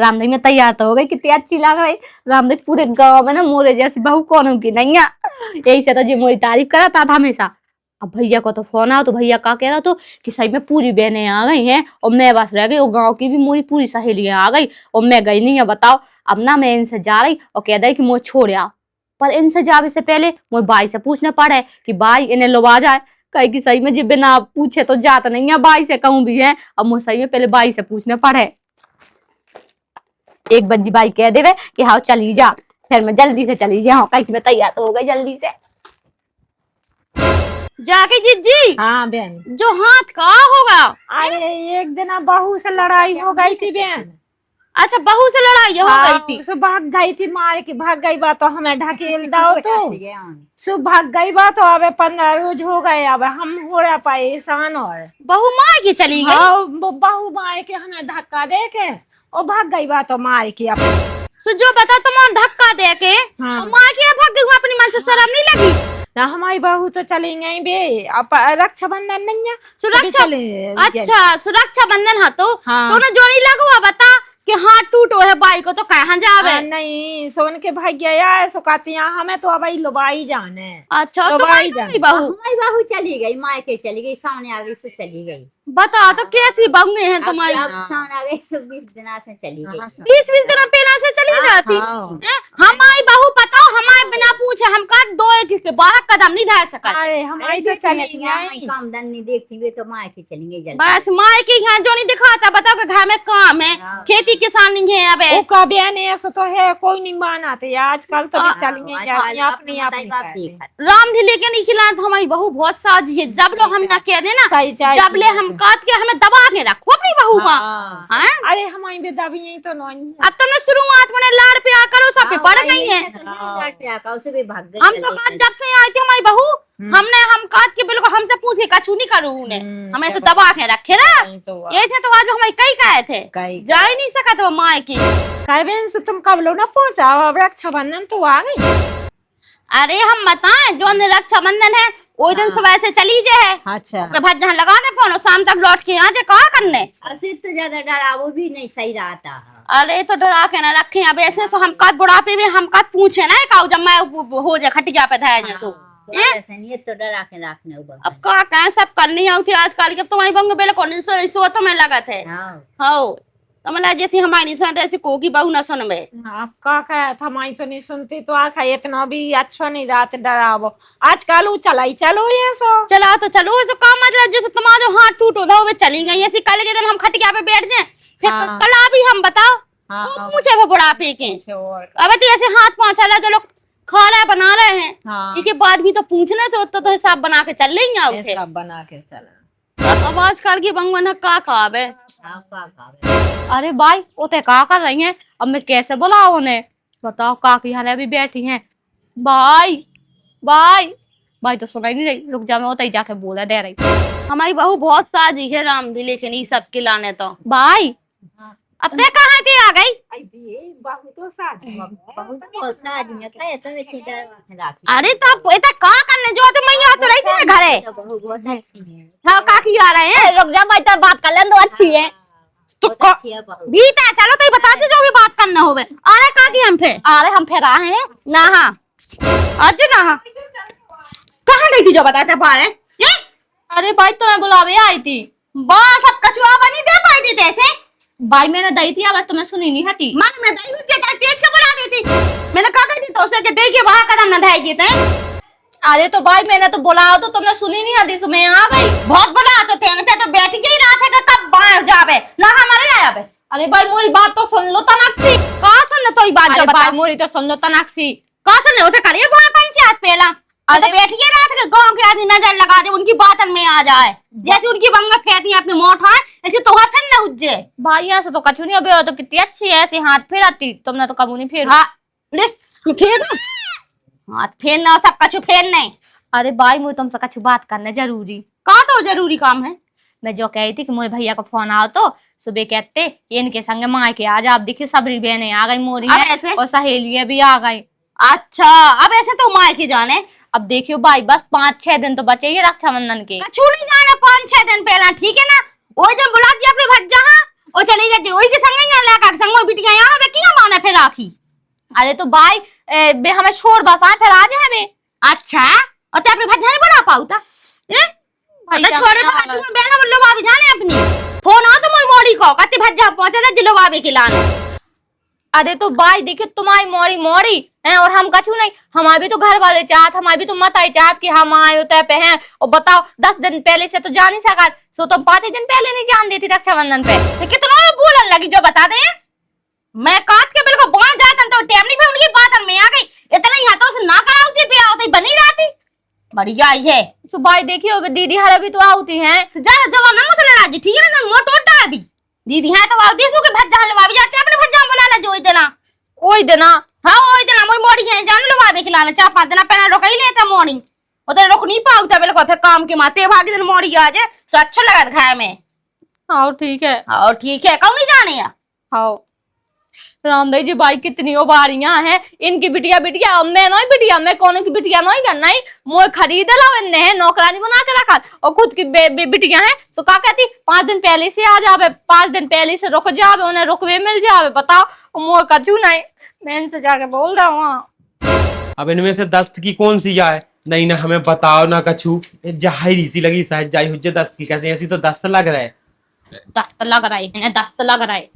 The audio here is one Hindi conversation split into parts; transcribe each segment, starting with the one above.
रामदेव में तैयार तो हो गई, कितनी अच्छी लग रही। रामदेव पूरे गांव में ना मोरे जैसी बहू कौन की नहीं है। यही से तो जी मोरी तारीफ कराता था हमेशा। अब भैया को तो फोन आया तो भैया का कह रहा तो कि सही में पूरी बहनें आ गई हैं और मैं बस रह गई, और गाँव की भी मोरी पूरी सहेलियां आ गई और मैं गई नहीं है। बताओ, अब ना मैं इनसे जा रही और कह दे कि मुझे छोड़ आओ, पर इनसे जावे से पहले मुझे भाई से पूछना पड़े कि भाई इन्हें लुभा जाए। कहे कि सही में जी बिना पूछे तो जात नहीं है, भाई से कहूँ भी है। अब मुझे सही में पहले भाई से पूछना पड़े। एक बंजी भाई कह देवे कि हाँ चली जा, फिर मैं जल्दी से चली जाऊँ, कहीं मैं तैयार तो हो गई जल्दी से जाके जिज्जी। हाँ बहन। जो हाथ का होगा? अरे एक दिन बहू से लड़ाई हो गई थी बहन। अच्छा, बहू से लड़ाई हो गई थी? सो भाग गई थी, मार के भाग गई बा तो हमें ढकेल दाओ तो सो भाग गई बा तो अब 15 रोज हो गए। अब हम हो रहा परेशान और बहू मार के चली गई। हाँ, बहू मार के हमें धक्का दे के और भाग गई बा तो मार के। अब जो बता तुम धक्का दे के हाँ। मार के भाग गई, अपनी मन से शर्म नहीं लगी? ना हमारी बहू तो चली गई बे। अब रक्षाबंधन नहीं है, सुरक्षा। चले। अच्छा, सुरक्षा बंधन है तो हाँ। जो नहीं लगवा बता कि हाथ टूटो है बाई को तो कहाँ जावे? नहीं सोन के भाग गया है सो कहती हैं हमें तो अब लुबाई जाने। अच्छा, लुबाई तुम्हारी बहू? हमारी बहू चली गई, मायके चली गई, सामने आ गई सो चली गई। बता तो कैसी बहू हैं तुम्हारी? अब सामने आ गई सो 20 दिन से चली गई। 20 दिन पहले से चली जाती। हमारी बहू बताओ, हमारे बिना पूछे हम का 2 के बाहर कदम नहीं धर सका। अरे हमारी तो चली गई, काम धन नहीं देखती वे तो मायके चली गई जल्दी। बस माँ की यहाँ जो नहीं दिखाता, बताओ कि घर में काम है, खेती किसान नहीं है। अब वो का बयान ऐसा तो है, कोई नहीं मानाते आजकल तो चली गई अपनी अपनी। राम धी लेके नहीं खिला तो हमारी बहू बहुत साजी है। जब लोग हम ना कह देना, जब ले हम काट के हमें दबा के रखो अपनी बहू का। अरे हमारी बेटा भी यही तो नहीं। अब तुमने शुरुआत में लाड़ प्यार करो, सब पे पड़ गई है। हम तो काट जब से आई थी हमारी बहू, हम काट के बिल्कुल हमसे पूछे कछू नहीं करूँ उन्हें, हमें ऐसे दबा के रखे ना। ऐसे तो आज हमारे कई कहे थे जा ही नहीं सका तो माँ की। बहन से तुम कब लो ना पहुंचा, अब रक्षाबंधन तो आ गई। अरे हम बताएं, जो रक्षाबंधन है वो दिन सुबह से चली जाए। अच्छा, जहाँ लगा दे फोन, शाम तक लौट के यहाँ कहा करने। असि तो ज्यादा डरा वो भी नहीं सही रहता है। अरे तो डरा के ना रखे। अब ऐसे सो हम कद बुढ़ापे में हम कद पूछे ना का जब मैं हो जाए खटिया पे था जैसो ये तो डरा के रखने अब का कह सब करनी होती आजकल के। तुम्हारी बंग बेले कौन सो तो मैं लगा थे हो तो मतलब जैसे हमारी नहीं सुना ऐसी को की बहू ना सुन में। आप का कहा था हमारी तो नहीं सुनती तो आखा इतना भी अच्छा नहीं रहते डरावो। आजकल वो चलाई चलो ये सो चला तो चलो सो काम मतलब जैसे तुम्हारा जो हाथ टूटो था वो चली गई। ऐसी कल के दिन हम खटिया पे बैठ जाए फिर कल अभी हम बताओ पूछे वो बुढ़ापे के। अब तो ऐसे हाथ पाँव चला जो लोग खा रहे बना रहे हैं, इसके बाद भी तो पूछना तो हिसाब बना के चल लेंगे। हिसाब बना के चला। अब आजकल की बंगवन का काब है। अरे भाई वो तो का कर रही हैं, अब मैं कैसे बुलाऊं उन्हें? बताओ काकी हाले अभी बैठी हैं। भाई भाई भाई तो सुनाई नहीं रही, रुक जा मैं उतई जाके बोला दे रही। हमारी बहू बहुत साजी है राम दी, लेकिन ये सब खिलाने तो भाई अब ते कहाँ के आ गई? बहू तो साजी अरे तो इतना का करने जो तो मैं तो रही थी मैं घरे। हाँ काकी आ रहे हैं, रुक जा भाई तो बात कर ले तो अच्छी है। तो बीता चलो तो बता दे जो भी बात करना होवे। अरे काकी हम फिर फिर आए हैं ना। हाँ आज ना हाँ कहाँ गई थी जो बताते बारे? अरे भाई तुम्हें बुलावे आई थी। बस अब कछुआ बनी दे पाई थी तैसे भाई मैंने दी थी, अब तुम्हें सुनी नहीं हटी। मन में दही हुई तेज के बुला दी थी। मैंने कहा कही थी तो उसे के देखिए वहां कदम न धाएगी थे। अरे तो भाई मैंने तो बुलाया तो तुमने सुनी नहीं हटी, सुबह आ गई। बहुत बुला तो थे तो बैठ ही रहा था कि कब बाहर जावे ना हमारे आया बे। अरे भाई मोरी बात तो सुन लो तनाक्सी। कहाँ सुन लो तो ही बात जो बता मोरी तो सुन लो तनाक्सी। कहाँ सुन लो तो करिए वहाँ पंचायत पहला। तो बैठ ही रहा था गाँव के आदमी नजर लगा दे उनकी बात में आ जाए। जैसे उनकी बंगा फेंकती अपने मोट है ऐसे तो फिर न उज्जे। भाई ऐसे तो कचू नहीं, अभी तो कितनी अच्छी है, ऐसे हाथ फेराती, तुमने तो कबू नहीं फेर। हाँ हाथ फेरना सब कछु फेर नहीं। अरे भाई मुझे तुमसे कछु बात करना जरूरी। कहाँ तो जरूरी काम है? मैं जो कही थी कि मोरे भैया का फोन आओ तो सुबह कहते इनके संग माँ के आज आप देखिए सबरी बहनें आ गई मोरी है और सहेलियां भी आ गई। अच्छा अब ऐसे तो माँ की जाने। अब देखियो भाई बस 5-6 दिन तो बचे ही रक्षाबंधन के। कछु नहीं जाना 5-6 दिन पहला ठीक है ना। वो दिन बुला दिया अपने भज्जा ओ चली जाती वही के संग यहाँ लगा संग में बिटिया यहाँ पे किया माना फिर राखी। अरे तो भाई बे हमें छोड़ बस आए फिर आ जाए बे। अच्छा और ते अपने भज्जा नहीं बना पाऊ ता भाई छोड़े बात में बहना बोलो भाभी जाने अपनी फोन आ तो मैं मोड़ी को कते भज्जा पहुंचा दे जिलो भाभी के लाने। अरे तो भाई देखिए तुम्हारी मोड़ी मोड़ी है और हम कछु नहीं, हमारे भी तो घर वाले चाहत, हमारे भी तो मत आई चाहत कि हम आए होते पे हैं। और बताओ 10 दिन पहले से तो जान ही सका, सो तुम 5 दिन पहले नहीं जान देती रक्षाबंधन पे। तो कितना में बोलन लगी जो बता दे मैं काट के बिल्कुल बाहर जाता तो टाइम नहीं पे उनकी बात में आ गई इतना ही हाथों से ना कराऊती पे आओती बनी रहती बढ़िया है। सो भाई देखियो दीदी हर अभी तो आती हैं ज्यादा जवाब ना मुझसे लड़ा जी ठीक है ना मोट टोटा अभी दीदी है तो आओ देसो के भज्जा हलवा भी जाते अपने भज्जा बुला ला जो देना ओई देना। हां ओई देना मोई मोड़ी है जान लो भाभी के लाने 4-5 दिन पहले रोक ही लेता मोड़ी उधर रोक नहीं पाऊता बिल्कुल फिर काम के माते भागी दिन मोड़ी आ जाए सो अच्छा लगा खाए में। हाँ ठीक है और ठीक है कौन नहीं जाने या हाँ रामदाई जी भाई कितनी बारियां हैं इनकी बिटिया बिटिया मैं नहीं बिटिया मैं कौन की बिटिया नहीं करना ही मुझे खरीद ला इन्हें है नौकरानी बना के रखा और खुद की बिटिया है तो क्या कहती 5 दिन पहले से आ जावे 5 दिन पहले से रुक जावे उन्हें रुकवे मिल जावे। बताओ मुझे कचू नहीं मैं इनसे जाके बोल रहा हूँ। अब इनमें से दस्त की कौन सी है? नहीं ना हमें बताओ ना कछु जाहिर सी लगी शायद जाई हुज्जे दस्त की कैसे ऐसी तो दस्त लग रहा है। दस्त लग रहा है दस्त लग रहा है।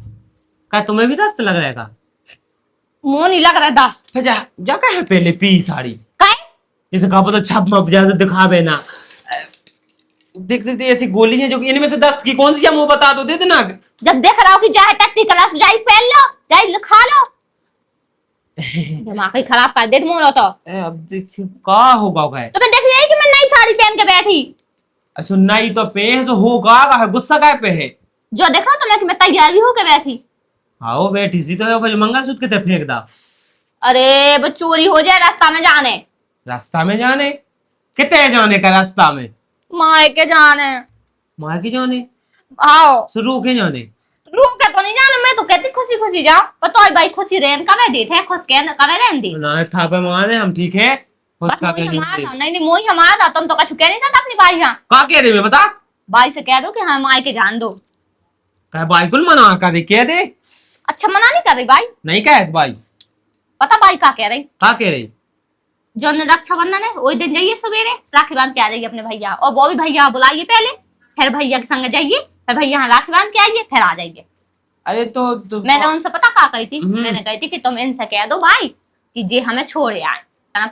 क्या तुम्हें भी दस्त लग रहा है का? मुंह नहीं लग रहा है दस्त। फिर जा जा कहे पहले पी साड़ी काय जैसे कहा पता छप मप जैसे दिखावे ना देख देख ऐसी गोली है जो कि इनमें से दस्त की कौन सी है मुंह बता दो दे देना। जब देख रहा हूँ कि जाए टट्टी क्लास जाई पहन लो जाई खा लो दिमाग ही खराब कर दे मोरो तो। अब देखियो का होगा क्या तो मैं देख रही कि मैं नई साड़ी पहन के बैठी अच्छा नहीं तो पे जो होगा का है गुस्सा काय पे है जो देख रहा तो मैं तैयार भी होके बैठी। आओ बैठी सी तो मंगलसूत्र कितने फेंक दा। अरे वो चोरी हो जाए रास्ता में जाने रास्ता में जाने कितने जाने का रास्ता में माए के जाने माँ की जाने आओ शुरू के जाने रूम के तो नहीं जाने मैं तो कहती खुशी खुशी जाओ पर तो भाई खुशी रेन कवे दी थे खुश के कवे रेन दी ना था पे माने हम ठीक है बस मोही हमारा नहीं नहीं मोही हमारा तुम तो कछु कह नहीं सकता अपनी भाई यहाँ का कह रहे मैं बता भाई से कह दो कि हाँ माई के जान दो। कह भाई कुल मना कर कह दे अच्छा मना नहीं कर रही भाई नहीं कह भाई पता भाई का कह रही का कह रही जो रक्षाबंधन है वही दिन जाइए सवेरे राखी बांध के आ जाइए अपने भैया और वो भी भैया बुलाइए पहले फिर भैया के संग जाइए फिर भैया यहाँ राखी बांध के आइए फिर आ जाइए। अरे तो मैंने उनसे पता क्या कही थी मैंने कही थी कि तुम इनसे कह दो भाई कि जे हमें छोड़े आए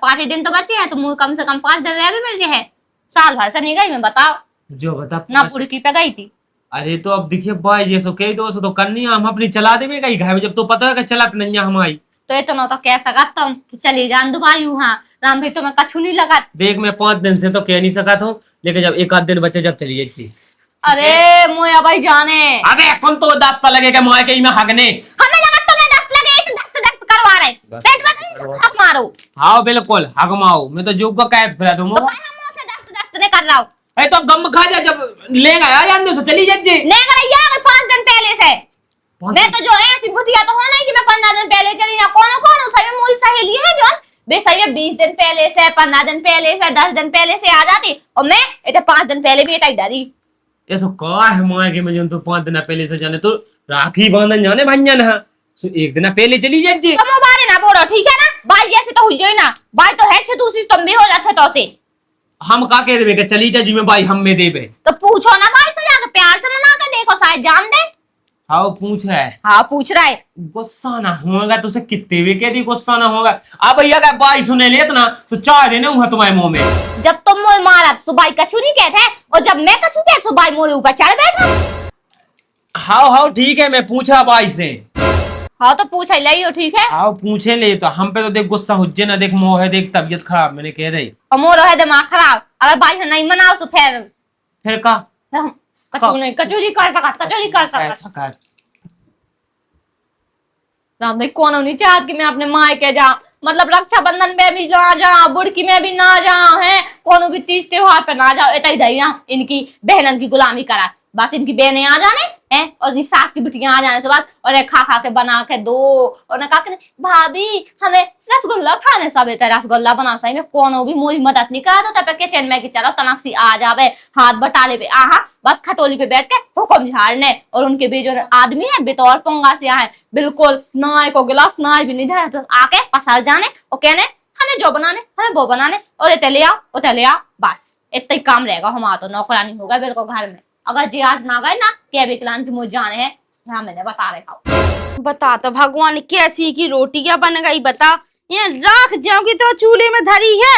5 ही दिन तो बचे हैं तो मुझे कम से कम 5 दिन रह भी मिल जाए साल भर से नहीं गई मैं बताओ जो बता ना पूरी की पे गई थी। अरे तो अब देखिए भाई जैसो कही दो तो करनी हम अपनी चला देवे कहीं घर में जब तो पता है कि चलत नहीं है हमारी तो इतना तो कह सका तुम कि चली जान दो भाई वहाँ राम भाई तुम्हें कछु नहीं लगा। देख मैं 5 दिन से तो कह नहीं सका था लेकिन जब 1 आध दिन बचे जब चली गई अरे मोया भाई जाने अबे कौन तो दस्त लगेगा माँ के में हगने हमें लगा तुम्हें दस्त लगे इसे दस्त दस्त करवा रहे पेट में हक मारो। हाँ बिल्कुल हगमाओ मैं तो जोग का कैद फिरा दूँ तो भाई हम उसे दस्त दस्त नहीं कर रहा हूँ अरे तो गम खा जा जब ले गया जान दो चली जाए नहीं कर रही है 5 दिन पहले से मैं तो जो ऐसी बुढ़िया तो होना ही कि मैं 15 दिन पहले चली ना कौन कौन सही में मोरी सहेली है जो बे सही में 20 दिन पहले से 15 दिन पहले से 10 दिन पहले से आ जाती और मैं इतने 5 दिन पहले भी इतना डरी ऐसा का है माँ के में तो 5 दिन पहले से जाने तो राखी बांधन जाने भंजन है सो 1 दिन पहले चली जाए तुम बारे ना बोलो ठीक है ना भाई जैसे तो हुई जो ना भाई तो है छे दूसरी तुम भी हो जा छटो से हम का कह देवे कि चली जा जी में भाई हम में देवे तो पूछो ना भाई से जाके प्यार से मना के देखो शायद जान दे। हाँ पूछ रहा है हाँ पूछ रहा है गुस्सा ना होगा तो उसे कितने भी कह दी गुस्सा ना होगा अब भैया का भाई सुने ले ना तो चाय देने हुआ तुम्हारे मुंह में जब तुम मुझे मारा तो सुबाई कछु नहीं कहते और जब मैं कछु कहते सुबाई मोरे ऊपर चढ़ बैठा। हाँ हाँ ठीक है मैं पूछा भाई से हाँ तो पूछ ले हो ठीक है हाँ पूछे ले तो हम पे तो देख गुस्सा हुज्जे ना देख मोह है देख तबीयत खराब मैंने कह दी और मोरो है दिमाग खराब अगर भाई से नहीं मनाओ तो फिर का कछु नहीं कछु नहीं कर सकता कछु नहीं कर सकता। ऐसा कर राम भाई कौन नहीं चाहत कि मैं अपने माँ के जा मतलब रक्षाबंधन में भी ना जाऊं बुड़की में भी ना जाऊं है कोनो भी तीज त्योहार पे ना जाओ इतना ही दई इनकी बहनन की गुलामी करा बस इनकी बहनें आ जाने है। और ये सास की बिटियां आ जाने के बाद और खा खा के बना के दो और ने कहा कि भाभी हमें रसगुल्ला खाने सब रसगुल्ला बना सही में कोनो भी मोरी मदद नहीं करा तो तब किचन में की चलो तनक सी आ जावे हाथ बटाले पे आहा बस खटोली पे बैठ के हुक्म झाड़ने। और उनके बीच जो आदमी है बेतौर पंगा से है बिल्कुल नाय को गिलास नाय भी नहीं झाड़ा तो आके पसर जाने और कहने हमें जो बनाने हमें वो बनाने और इतने ले आओ उतने ले आओ बस इतना ही काम रहेगा। हमारा तो नौकरानी होगा बिल्कुल घर में। अगर जी आज ना गए ना क्या विकलांग की मुझे जाने हैं हाँ मैंने बता रखा। बता तो भगवान कैसी की रोटियां बन गई बता। ये राख जाओगी तो चूल्हे में धरी है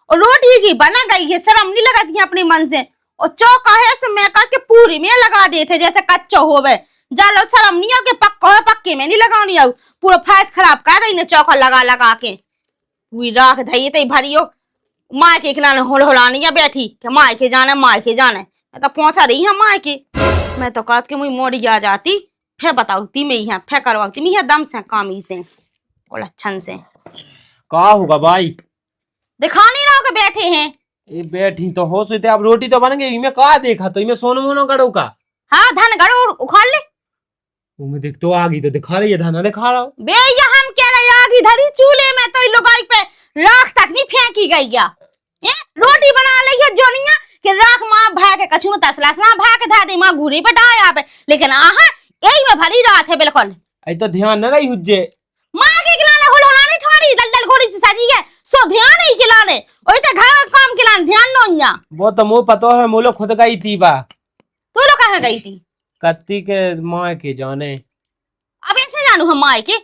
और रोटी की बना गई है। शर्म नहीं लगाती है अपने मन से और चौका है मैं के पूरी में लगा देते जैसे कच्चो होवे जालो शर्म नहीं आओ पक्का है पक्के में नहीं लगानी आओ पूरा फैस खराब कर रही ने चौका लगा लगा के हुई राख धई तई भरियो माँ के खिलाने होलानी है बैठी कि माँ के जाना मैं तो पहुंचा रही है माँ के। मैं तो कहती कि मुझे मोड़ी आ जाती फिर बताऊती मैं यहाँ फिर करवाती मैं दम से कामी से और अच्छन से का होगा भाई दिखाने रहो के बैठे हैं। ये बैठी तो हो सोते अब रोटी तो बन गई मैं कहा देखा तो मैं सोनो मोनो करो का हाँ धन गढ़ो उखाड़ ले वो मैं देख तो आ गई तो दिखा रही है धाना दिखा रहा हूँ बे ये हम कह रहे आगे धरी चूल्हे में तो लोगाई पे राख तक नहीं फेंकी गई क्या रोटी बना ली है जोनिया कि राख माँ भाई के कछु में तसलास माँ भाई के धा दी माँ घूरी पे डाया पे लेकिन आहा यही में भरी रात है बिल्कुल आई तो ध्यान न रही हुज्जे माँ के खिलाने होना नहीं ठोड़ी दलदल घोड़ी से सजी है सो ध्यान नहीं खिलाने वही तो घर में काम खिलाने ध्यान नो न्या वो तो मुँह पतो है मोलो खुद गई थी बा तू लोग कहाँ गई थी कत्ती के माँ के जाने अब ऐसे जानू हम माँ के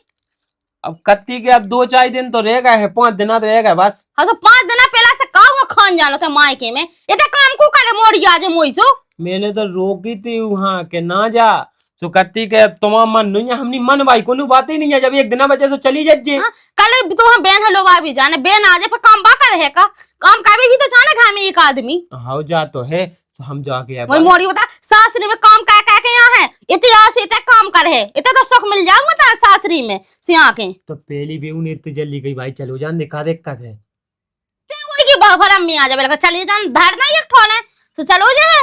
अब कत्ती के अब 2-4 दिन तो रह गए हैं 5 दिन रह गए बस। हाँ तो 5 दिन पहला से काम खान जानो था माँ के में ये तो काम को करे मोड़ी आज मोई सो मैंने तो रोकी थी वहाँ के ना जा सो कत्ती के तुम्हारा मन नहीं हमनी मन भाई को बात ही नहीं है जब एक दिन बचे सो चली जाजे कल तो हम बहन हलो भी जाने बहन आ जाए फिर काम बा कर है का काम का भी तो जाने घर में एक आदमी हाँ जा तो है तो हम जाके वही मोड़ी होता सासरी में काम कह कह के यहाँ है इतने काम कर है इतना तो सुख मिल जाऊंगा तो सासरी में सिया के तो पहली भी उन्हें इतनी जल्दी गई भाई चलो जान देखा देखता थे की भरम में आ जाए चलिए जान धरना एक ठोने तो चलो जाए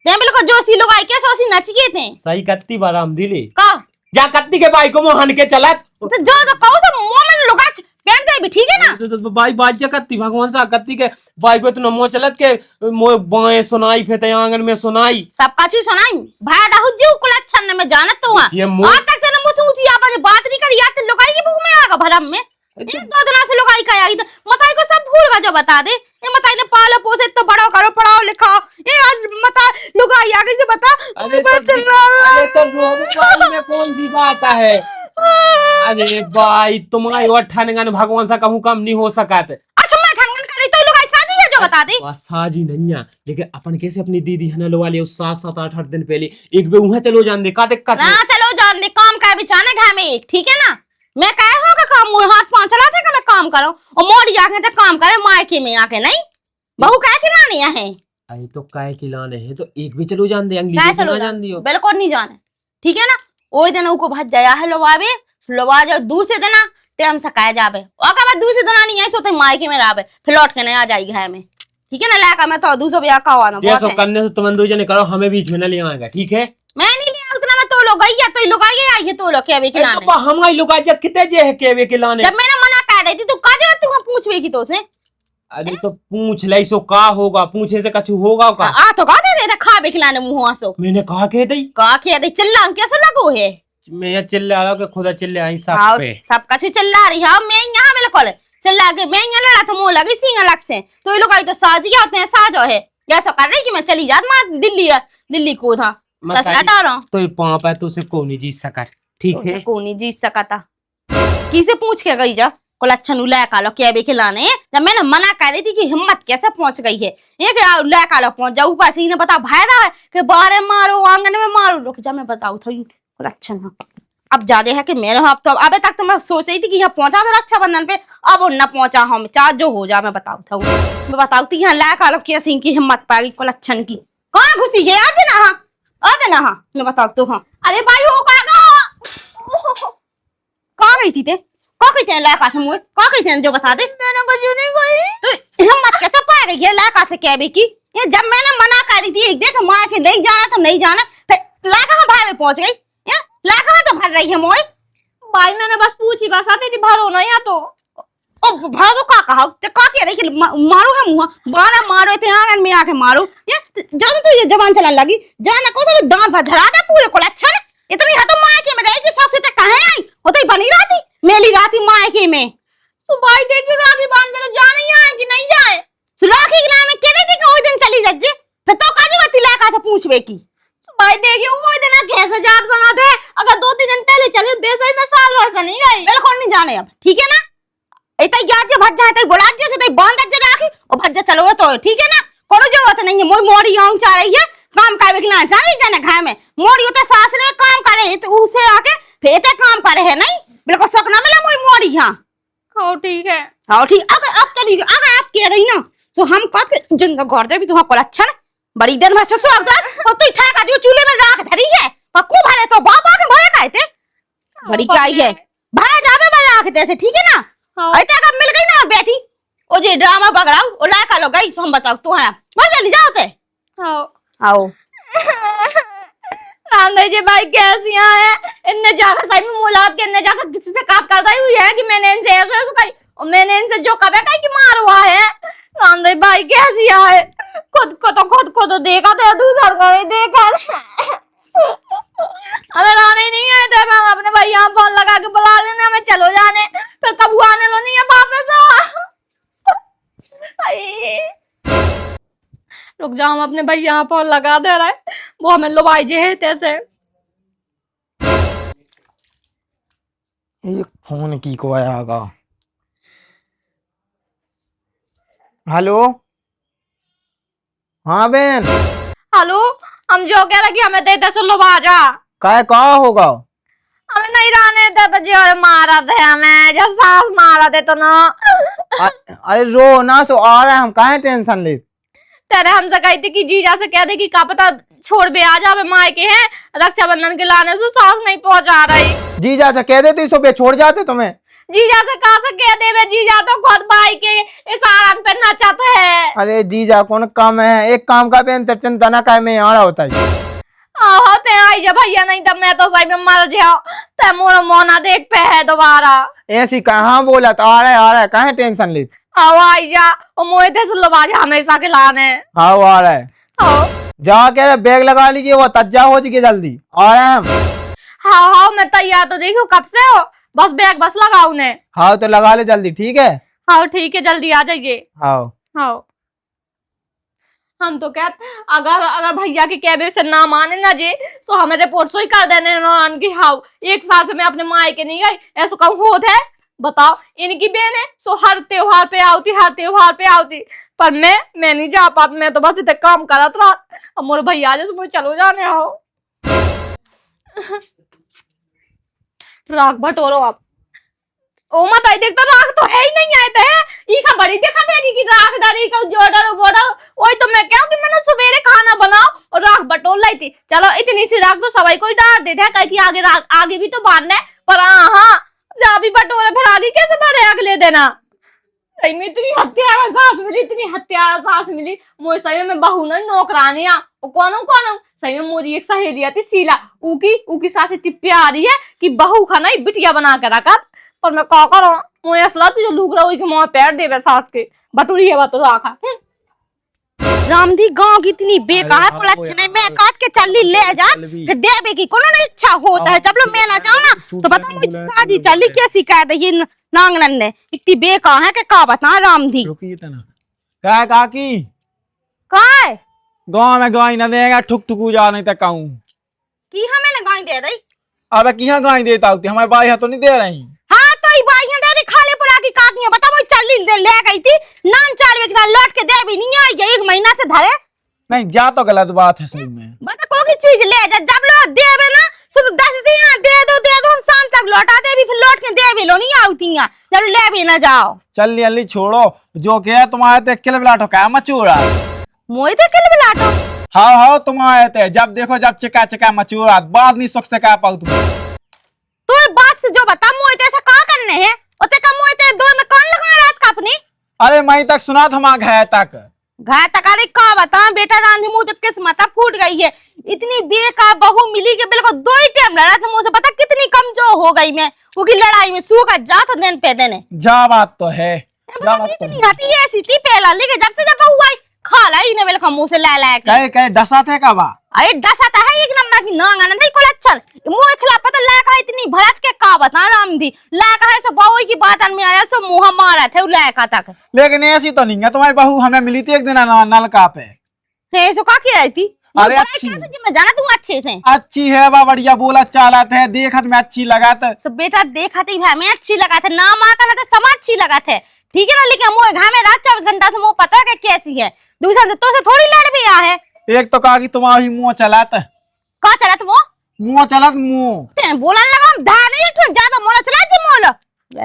ते बिल्कुल जो सी लोग आई के सोसी नच गए थे सही कत्ती बाराम दिली का जा कत्ती के भाई को मोहन के चला तो जो तो कहू तो मुंह में लुगा पहन दे भी ठीक है ना तो भाई बात जा कत्ती भगवान सा कत्ती के भाई को इतना मोह चलत के मोह बाएं सुनाई फिर आंगन में सुनाई सबका चीज सुनाई भाई दाहु जी कुल अच्छा में जानत तो ये आज तक से मुझसे ऊंची आपने बात नहीं करी यार लुगाई की मुंह में आगा भरम में ये 2 दिन से लुगाई का आई तो मताई को सब भूल गया जो बता दे ये मताई ने पालो पोसे तो बड़ा करो पढ़ाओ लिखा ये आज मता लुगाई आगे से बता अरे तो रोग में कौन सी बात है अरे भाई तुम्हारे अठाने गाने भगवान सा कहूँ कम नहीं हो सका थे। अच्छा मैं ठनगन करी तो लुगाई साजी है जो बता दे साजी नहीं है लेकिन अपन कैसे अपनी दीदी है ना लो वाले 7-8 दिन पहले एक बे वहां चलो जान दे का दिक्कत ना चलो जान दे काम का भी जाने घर में ठीक है ना मैं कह होगा काम मुंह हाथ पांव चला थे मैं काम करूं और मोड़ी आके तो काम करे मायके में आके नहीं बहू कह के लानी है आई तो काय खिलाने हैं तो एक भी चलो जान दे अंगली चलो जान दियो बिल्कुल नहीं जाने ठीक है ना ओई दिन को भज जाया है लोवावे लोवा जाओ दूसरे दिन टाइम से कह जावे और का बाद दूसरे दिन नहीं आई सोते मायके में रावे फिर लौट के नहीं आ जाएगी घर में ठीक है ना लाका मैं तो दूसरा ब्याह का आना जैसे करने से तुम दो जने करो हमें बीच में ना ले आएगा ठीक है मैं नहीं लिया उतना मैं तो लोग आई है तो लोग आई है तो लोग के वे खिलाने तो हमारी लोग आज कितने जे है के वे खिलाने जब मैंने मना कर दी थी तू का जरूरत तू पूछवे की तो से अरे तो पूछ ले सो का होगा पूछे से कछु होगा का आ तो का दे खा बे खिलाने मुंह सो मैंने कहा के दई का दे चिल्ला कैसे लगो है मैं चिल्ला रहा के खुदा चिल्ले आई सब पे सब कछु चिल्ला रही है मैं यहाँ बिल्कुल चिल्ला के मैं यहाँ लड़ा था मुंह लगी सिंह अलग से तो ये लोग आई तो साजी होते हैं साजो है ऐसा कर रही कि मैं चली जात मैं दिल्ली को था बस हटा रहा हूँ तो पाप है तो उसे को नहीं जीत सका ठीक है को नहीं जीत सका था किसे पूछ के गई जा कोला छनु ले कालो क्या बे खिलाने जब मैंने मना कर दी थी कि हिम्मत कैसे पहुंच गई है ये क्या ले कालो पहुंच जाओ ऊपर से इन्हें बता फायदा है कि बाहर मारो आंगन में मारो रुक जा मैं बताऊ था कोला छनु अब जा रहे है कि मेरे अब तो अबे तक तो मैं सोच रही थी कि यहाँ पहुंचा तो रक्षाबंधन पे अब न पहुंचा हम चार जो हो जा मैं बताऊ था मैं बताऊ थी यहाँ ले कालो क्या सिंह की हिम्मत पाएगी कोला छन की कहाँ घुसी है आज ना हाँ आगे ना हाँ मैं बताऊ तो हाँ अरे भाई हो कहाँ गई थी ते कहाँ गई थे लाका से मुझे कहाँ गई थे जो बता दे मैंने कुछ नहीं गई तो हिम्मत कैसे पा गई है लाका से क्या की ये जब मैंने मना कर दी थी देख माँ के नहीं जाना तो नहीं जाना फिर ला कहाँ भाई में पहुंच गई? ला कहाँ तो भर रही है मोई? भाई मैंने बस पूछी, बस आती थी भरो ना या तो। ओ भर दो का कहा ते का के देखिए मारो है मुंह बाना मारो ते आंगन में आके मारो। जब तो ये जवान चलन लगी जाना को सब दांत भर धरा दे पूरे को अच्छा ने इतनी है तो मायके में रहेगी शौक से कहां आई वो तो बनी रहती मेली रहती मायके में। तो भाई देखियो राखी बांध दे तो जाने ही आए कि नहीं जाए? सुराखी गिला में केने के कोई दिन चली जाजे फिर तो काजी वती लाका से पूछवे की। तो भाई देखियो वो इतना कैसे जात बना दे, अगर 2-3 दिन पहले चले बेसई में साल भर से नहीं गई। बिल्कुल नहीं जाने अब ठीक है ना? इतने याद जे भज जाए तो बुला जे से बांध दे राखी और भज जा चलो तो ठीक है ना? कोनो जरूरत नहीं है मोई मोड़ी आऊं चाह रही है काम का बिकना चाहिए जाने घर में मोड़ी उते सासरे में काम करे तो उसे आके फिर इतने काम करे है नहीं बिल्कुल शौक ना मिला मोई मोड़ी हां। हाँ ठीक है। हाँ ठीक अगर आप चली अगर आप कह रही ना तो हम कह जिंदा घर दे भी तो को अच्छा ना बड़ी दिन में ससुर अगर और तू ठेका जो चूल्हे में राख धरी है पक्कू भरे तो बापा के भरे कहते बड़ी काई है भरा जावे भरा राख दे से ठीक है ना? हाँ। ऐसे कब मिल गई ना बेटी ओ जे ड्रामा पकड़ाओ ओ लाका लो गई सो हम बताओ तू है मर जल्दी जाओ ते। हाँ। आओ रामदेव जी भाई कैसी है? इनने जाकर सही में मुलाकात के इनने जाकर किसी से बात करता ही हुई है कि मैंने इनसे ऐसे कही और मैंने इनसे जो कभी कही कि मार हुआ है। रामदेव भाई कैसी है? खुद को तो देखा था दूसरा को नहीं देखा। अरे रानी नहीं है तो हम अपने भाई यहाँ फोन लगा के बुला लेने हमें चलो जाने फिर कब आने लो नहीं है वापस। रुक जाओ हम अपने भाई यहाँ फोन लगा दे रहे वो हमें लो भाई जे है तैसे। ये फोन की को आयागा। हेलो हाँ बहन। हेलो हम जो कह रहे कि हमें देते सो लो बाजा काय कहा होगा? हमें नहीं रहने देते जी और मारा थे हमें जब सास मारा थे तो ना। अरे रो ना सो आ रहा है हम काहे टेंशन ले। तेरे हमसे कही थी कि जीजा से कह दे कि का पता छोड़ बे आ जावे माए के हैं रक्षाबंधन के लाने से सास नहीं पहुंचा रही। जीजा से कह देती सो बे छोड़ जाते तुम्हें। जीजा से कहा से कह देवे जीजा तो खुद भाई के इशारा पे नचाते है। अरे जीजा कौन काम है एक काम का बेन चिंता ना काय में आ रहा होता है। आहो ते आई जा भैया नहीं तब मैं तो सही में मर जाओ ते मोरा मोना देख पे है दोबारा। ऐसी कहाँ बोला तो आ रहा है काहे टेंशन ले। आओ आई जा और मोए थे सुलो बाजा हमेशा के लाने। हाँ वो आ रहा है। आओ जा के बैग लगा लीजिए वो तज्जा हो जाइए जल्दी आ रहे हैं हम। हाँ हाँ मैं तैयार तो देखो कब से हो बस बैग बस लगाओ ने। हाँ तो लगा ले जल्दी ठीक है। हाँ ठीक है जल्दी आ जाइए। हाँ हाँ हम तो कहते अगर भैया के कहने से ना माने ना जे तो हमें रिपोर्ट सो ही कर देने की। हाँ 1 साल से मैं अपने माए के नहीं गई ऐसा कहूँ होत है बताओ इनकी बहन है सो हर त्योहार पे आती पर मैं नहीं जा पाती मैं तो बस इतने काम करत रहा। अब मोरे भैया जो मुझे चलो जाने हो राख बटोरो आप ओ मत आई देख तो राख तो है ही नहीं आए थे ई का बड़ी देखा थे कि राख डाली का जो डरो वो डरो वही तो मैं कहूं कि मैंने सवेरे खाना बनाओ और राख बटोर लाई थी। चलो इतनी सी राख तो सभी कोई डाल देते हैं कहीं आगे राख आगे भी तो बांधना है पर हाँ जा भी बटोरे फिर आगे कैसे बारे आग ले देना। सही में इतनी हत्या सास मिली मोए सही में बहू ना नौकरानी कौन सही में मोरी एक सहेली थी शीला ऊकी सास इतनी प्यारी है कि बहू खाना बिटिया बना के रखा पर मैं क्या करूं मोए असला जो लूक रहा कि मुँह पैर देवे सास के बटोरी है तो राखा। रामधी गांव की इतनी बेकार पलच्छन है मैं काट के चली ले जा फिर देवे की कोनो नहीं इच्छा होता है जब लोग मैं ना जाओ ना तो बता मुझे शादी चली कैसी कह दे ये नांगनन ने इतनी बेकार है कि का बता रामधी रुकी तना काय काकी काय गांव में गाय न देगा ठुक ठुकू जा नहीं तक कहूं की हमें ना गाय दे दई। अबे किहां गाय देता होती हमारे भाई तो नहीं दे रही। हां तो ई भाई दे दी खाले पुरा की काटियां बता मुझे चली ले गई थी नान चाल वेकना लौट के दे भी नहीं आई 1 महीना से धरे नहीं जा तो गलत बात है सही में बता कोई चीज ले जा जब लो देवे ना सो तो 10 दिया दे दो हम शाम तक लौटा दे भी फिर लौट के दे भी लो नहीं आउतीया जब ले भी ना जाओ। चल अली छोड़ो जो के तुम्हारे ते किल बिलाटो का मचूरा मोई तो किल बिलाटो हाँ तुम्हारे ते जब देखो जब चिका मचूरा बाद नहीं सोच से का पाऊ तुम तो बस जो बता मोई ते ऐसा का करने है ओते का मोई ते दो में कौन लगा रात का अपनी। अरे मैं तक सुना था मां घाय तक घाय तकारी का बता बेटा रांधी मुंह तो किस्मत फूट गई है। इतनी बेकार बहू मिली के बिल्कुल 2 ही टाइम लड़ा था मुझसे पता कितनी कमजोर हो गई मैं। उनकी लड़ाई में सूखा जाता दिन पे दिन। जा बात तो है, जा बात तो इतनी हटी ऐसी थी पहला लेकिन जब से जब बहू आई खाला ही ने बिल्कुल मुंह से ला के कहे डसा थे का बा। अरे डसाता है एक नंबर की नांगा नहीं कोला चल मुंह खिलाफ पता लाका इतनी भरत के का बता राम दी लाका है सब बहू की बात में आया सब मुंह मारा थे लाका तक। लेकिन ऐसी तो नहीं है, तुम्हारी बहू हमें मिली थी एक दिन नलका पे। है सो का की रही थी? अरे अच्छी मैं जाना तू अच्छे से अच्छी है बा, बढ़िया बोला चालत है, देखत में अच्छी लगा था। सब बेटा देखा थी भाई मैं अच्छी लगा था ना माँ का ना समझ अच्छी लगा थे ठीक है ना। लेकिन मुँह घर में रात 24 घंटा से मुँह पता है कैसी है दूसरा से तो से थोड़ी लड़ भी आ है। एक तो कहा कि तुम्हारी मुँह चलात का चला तुम मुँह चलात मुँह बोला लगा धाने ज्यादा मोला चला जी मोला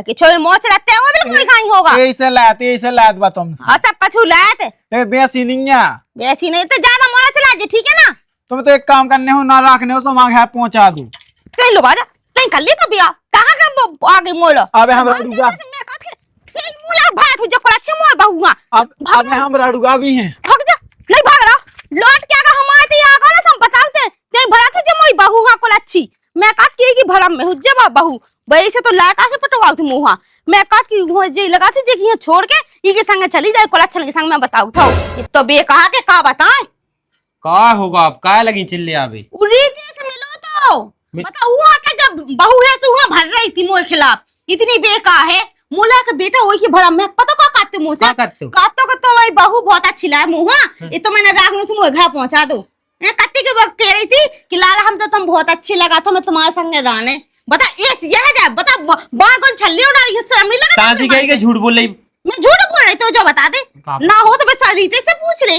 कि छोड़ मोह चलाते हुए बिल्कुल कोई खाई होगा ऐसे लात बा तुमसे। और सब कछु लाए थे बेसी नहीं है, वैसी नहीं तो ज्यादा मोला चला जी ठीक है ना। तुम तो एक काम करने हो ना रखने हो तो वहां घर पहुंचा दो। कहीं लो बाजा कहीं कर ली तो बिया कहाँ का आगे मोलो अबे हम रडुगा भाई तुझे कोला अच्छे मोल बहुआ अबे हम रडुगा भी हैं। भाग जा नहीं भाग रहा लौट के आगा हमारे तो आगा ना हम बताते नहीं भरा तुझे मोई बहुआ कोला अच्छी मैं काट की भरा में हुज्जे बहू वही से तो लाका से पटवाऊ थी मुहा मैं काट की हो जे लगा थी जे कि छोड़ के ई के संग चली जाए कोला अच्छा के संग मैं बताऊ था तो बे कहा के का बताए का होगा अब का लगी चिल्ले आवे उरी से मिलो तो बता हुआ का जब बहू है सो हुआ भर रही थी मोए खिलाफ इतनी बेका है मुला का बेटा वही की भरा मैं पता का काटते मुंह से काटतो का तो वही बहू बहुत अच्छी लाए मुहा ये तो मैंने रागनु तुम घर पहुंचा दो कत्ती के वक्त कह रही थी कि लाला हम तो तुम बहुत अच्छी लगा तो मैं तुम्हारे संग रहने बता यह जा बता बाल कौन छल्ले उड़ा रही है शर्म नहीं लगा साजी कही के झूठ बोल रही मैं झूठ बोल रही तो जो बता दे ना हो तो बस रीते से पूछ ले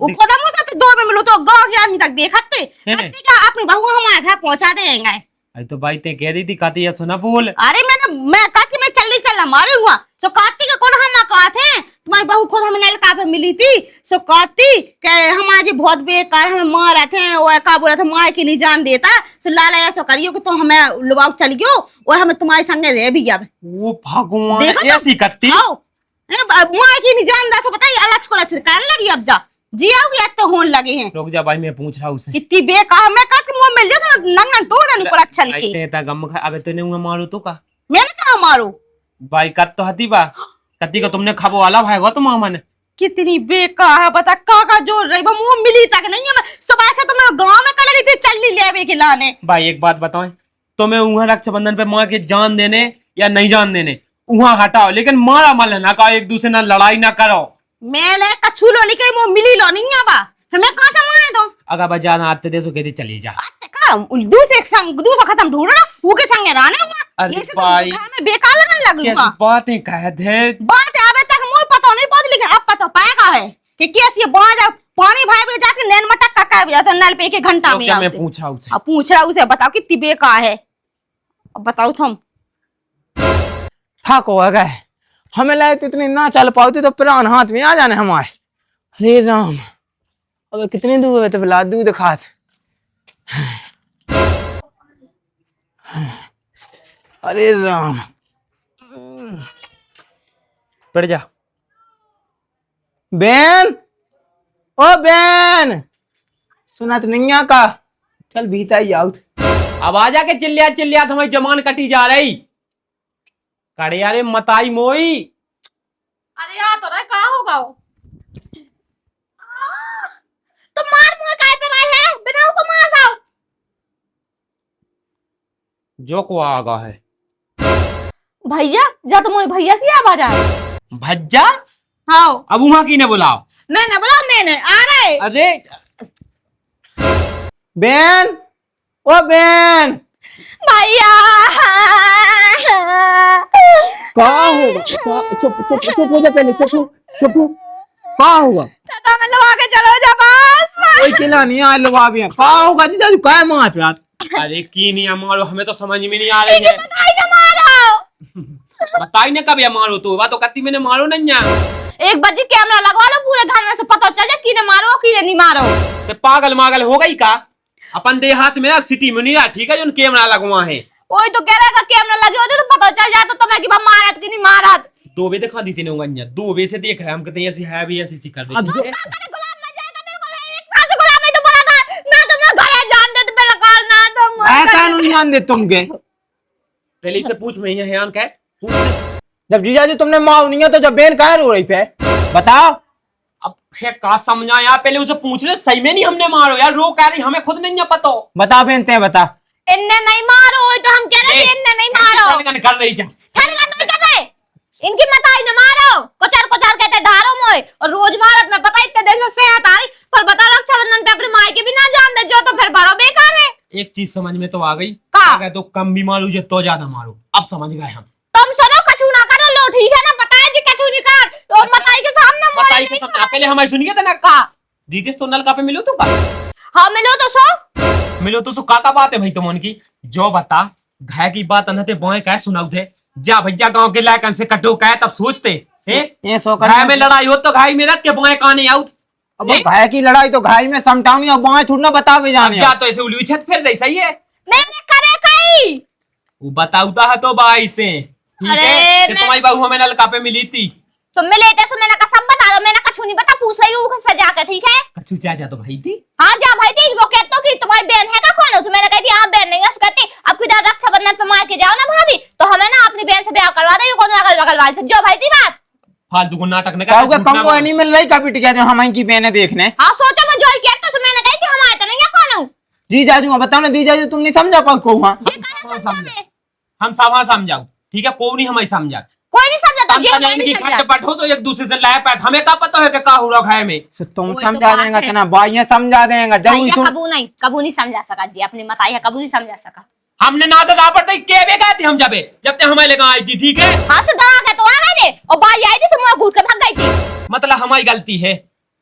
वो खुदा मुझसे तो 2 में मिलो तो गांव के आदमी तक देखते कत्ती का अपनी बहू हमारे घर पहुंचा देंगे। अरे तो भाई ते कह दी थी काती या सुना बोल अरे मैं काती में चल मारे हुआ सो काती का कौन हम कहा थे तुम्हारी बहू खुद हमें नलका पे मिली थी सो काती के हमारे बहुत बेकार हमें मारा थे वो का बोला था मार के नहीं जान देता सो लाला ऐसा करियो कि तुम हमें लुबाव चल गयो और हमें तुम्हारे संग रह भी गया वो भगवान ऐसी करती मार के नहीं जान दा सो बताइए अलच को कर लगी अब जा जी आओगे अब तो होने लगे हैं रुक जा भाई मैं पूछ रहा हूं उसे कितनी बेकार मैं का मुंह मिल जैसे नंगन टो देने को अच्छा के ऐसे ता गम खा अबे तूने उंगा मारो तो का मैंने कहा मारो भाई कत तो हती बा कत्ती का तुमने खाबो वाला भाई गो तुम मन कितनी बेकार है बता का जोड़ रही मुंह मिली तक नहीं है सुबह से तो मैं गांव में कर रही थी चलनी लेवे के लाने। भाई एक बात बताओ तुम्हें वहां रक्षाबंधन पे माँ के जान देने या नहीं जान देने वहां हटाओ लेकिन मारा मल ना का एक दूसरे ना लड़ाई ना करो। मैंने कछु लो नहीं मुंह मिली लो नहीं है बा मैं कहां से मारे तो अगर बजा ना आते दे सो कहती चली जा दूसरा खत्म ढूंढ रहा वो के संग रहने हुआ ये से भाई तो मैं बेकार लगने लगी हूं बातें कह दे बात आवे तक मुझे पता नहीं पता लेकिन अब पता पाएगा है कि कैसे ये बाज पानी भाई पे जाके नैन मटक का भी जाता नल पे 1 घंटा में मैं पूछ रहा हूं अब पूछ रहा उसे बताओ कितनी बेकार है अब बताओ तुम थक हो गए हमें लायक इतनी ना चल पाती तो प्राण हाथ में आ जाने हमारे। अरे राम अब कितनी दूर है तो बुला दूध खात अरे राम पड़ जा बेन ओ बेन सुना तो नहीं का चल भीता ही आउट अब आ जाके चिल्लिया चिल्लिया तुम्हारी जमान कटी जा रही कड़े यारे मताई मोई अरे यार तो का होगा तो मार मुझे काय पे रहा है बिना को मार दाओ जो को आगा है भैया जा तो मोरे भैया की आवाज आ भज्जा हाँ अब वहां की ने बुलाओ मैंने बोला मैंने आ रहे अरे बेन ओ बेन भैया क्या होगा चुप चुप चुप हो जा पहले चुप चुप क्या होगा तो मैं लगा के चलो जा बस कोई किला नहीं आ लवा भी क्या होगा जीजा जी काय मार पे अरे की नहीं मारो हमें तो समझ में नहीं आ रही है बताई ना मारो बताई ने कब या मारो तो बात तो कत्ती मैंने मारो नहीं या 1 बजे कैमरा लगवा लो पूरे घर में से पता चल जाए किने मारो किने नहीं मारो ते पागल मागल हो गई का अपन दे हाथ में ना सिटी में नहीं रहा ठीक है जो कैमरा लगवा है वही तो कह रहा है कैमरा लगे होते तो पता चल जाए तो तुम्हें कि मारत कि नहीं मारत दो बजे दिखा दी तेने उंगलियां, 2 बजे से देख रहे हैं हम कितनी ऐसी है भी ऐसी कर रही अब है। ये- ऐसा नहीं ध्यान दे तुमके। पहले इसे पूछ मैं यहाँ हैरान क्या पूछ। जब जीजाजी तुमने मार नहीं है तो जब बहन कहाँ रो रही पे बताओ। अब है का समझा यार, पहले उसे पूछ ले सही में नहीं हमने मारो यार, रो कह रही हमें खुद नहीं है पता। बता बहन ते बता। इनने नहीं मारो तो हम कह रहे थे इनने नहीं मारो। कर रही क्या ठनगन नहीं कहते, इनकी मताई न मारो, कोचार कोचार कहते ढारो मोए, और रोज भारत में पता इतने दिन से सेहत आ रही, पर बता रक्षाबंधन पे अपने मायके भी ना जान दे जो तो फिर बड़ा बेकार है। एक चीज समझ में तो आ गई, का? अगर तो कम भी मारू जो तो ज्यादा मारो, अब समझ गए हम। तुम सुनो कछु ना करो लो ठीक है ना, बताए जी कछु नहीं कर तो मताई के सामने मोरे बताइए नहीं सब पहले हमारी सुनिए था ना का। रितेश तो नलका पे मिलो तो का हाँ मिलो तो सो मिलो तो सो का बात है भाई तुम की जो बता घाय की बात अनहते बोए कह सुनाऊ थे जा भैया गांव के लायक से कटो कह तब सोचते हैं ये सो घाय में लड़ाई हो तो घाई में रख के बोए काने आउत। अब भाई की लड़ाई तो घाई में समटाऊंगी अब वहां थोड़ा बतावे जाने। जा तो ऐसे उलझी छत फिर रही सही है मैंने करे कई। वो बताऊता है तो भाई से ठीक अरे है कि मैं- तुम्हारी बहू हमें नलका पे मिली थी। तो मिले थे तो मैंने कहा सब बता दो, मैंने कछु नहीं बता पूछ रही हूँ सजा के ठीक है। कच्चू चाचा तो भाई थी। हाँ जा भाई थी वो कहते कि तुम्हारी बहन है का कौन है, उसमें मैंने कही थी हाँ बहन नहीं है, उसको कहती अब की रक्षाबंधन पे मार के जाओ ना भाभी तो हमें ना अपनी बहन से ब्याह करवा दो, कौन अगल बगल वाले से जो भाई थी बात। फालतू को नाटक न काऊ के झूठ ना कम बोल। नहीं मिल रही कभी टिका जो हमारी की बहने देखने। हाँ सोचो मैं जो ही कहते तो मैंने कही थी हम आए तो नहीं है कौन हूँ। जीजाजू बताओ ना जीजाजू तुम नहीं समझा पाओ को वहाँ। ये कहा समझा मैं? हम सब हाँ समझाओ ठीक है, को नहीं हमारी समझा कोई नहीं समझा तो ये तन हमें की नहीं समझा। खटपट हो तो एक दूसरे से लाए पैत हमें क्या पता है कि का हो रहा है में। तो तुम वही तो समझा बात देंगे है। तना भाई समझा देंगे जरूर भैया तुम। कबू नहीं समझा सका जी, अपनी मताई है कबू नहीं समझा सका। हमने ना सदा पड़ता के बे गए थे हम जब तक हमारे लगा आई थी ठीक है, हाँ से डरा के तो आ गए थे और बाई आई थी तो मुँह घूट के भाग गई थी। मतलब हमारी गलती है।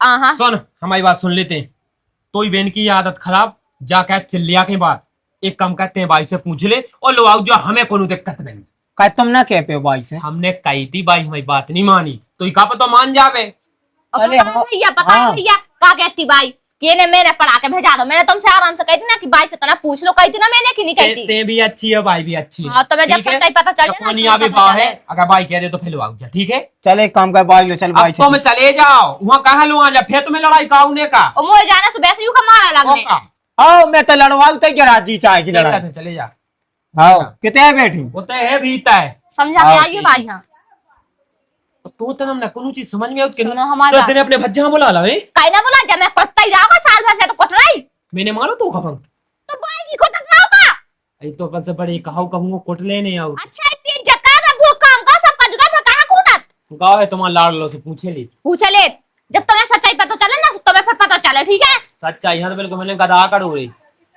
हाँ सुन हमारी बात सुन लेते हैं, तो बहन की आदत खराब जाकर चिल्लिया के बाद एक काम करते हैं भाई से पूछ ले और लो आओ जो हमें कोनो दिक्कत नहीं। का तुम ना कह पे भाई से। हमने कही थी भाई हमारी बात नहीं मानी तो का पता मान जावे। अरे पता है भैया पता है हाँ। भैया का कहती बाई कि ये ने मेरे पढ़ा के भेजा दो, मैंने तुमसे आराम से कही थी ना कि बाई से तना पूछ लो, कही थी ना मैंने कि नहीं कही थी। ते भी अच्छी है भाई भी अच्छी है। हाँ, तो मैं जब ठीक है? सच्चाई पता चल जाए ना, जब नहीं तो आवे पता बाह चले। है अगर भाई कह दे तो फिर आओ जा ठीक है। चल एक काम कर भाई लो चल भाई अब तो मैं से। चले जाओ वहाँ कहा लो आ जा फिर तुम्हें लड़ाई का होने का और मोए जाना सुबह से यूं मारा लगने। मौका। आओ मैं तो लड़वाऊ तक राजी चाहे की लड़ाई। चले जा आओ कितने बैठी। वो तो है भीता है समझा के आइए भाई। हाँ तो तनम ना कोनो चीज समझ में आउत के सुनो हमारा तो तेरे अपने भज्जा बोला ला है कहीं ना बोला जब मैं कटता ही जाऊंगा साल भर से तो कट रही मैंने मारो तो खपंग तो बाई की कटत जाऊंगा। आई तो अपन से बड़े कहूं कहूंगा कोटले नहीं आओ अच्छा इतनी इज्जत का वो काम का सबका जुदा पर कहां कूटत गाँव है तुम्हारा लाड़ लो से पूछे ली पूछे ले जब तुम्हें सच्चाई पता चले ना तो तुम्हें फिर पता चले ठीक है। सच्चा यहाँ तो बिल्कुल मैंने गधा कर हो रही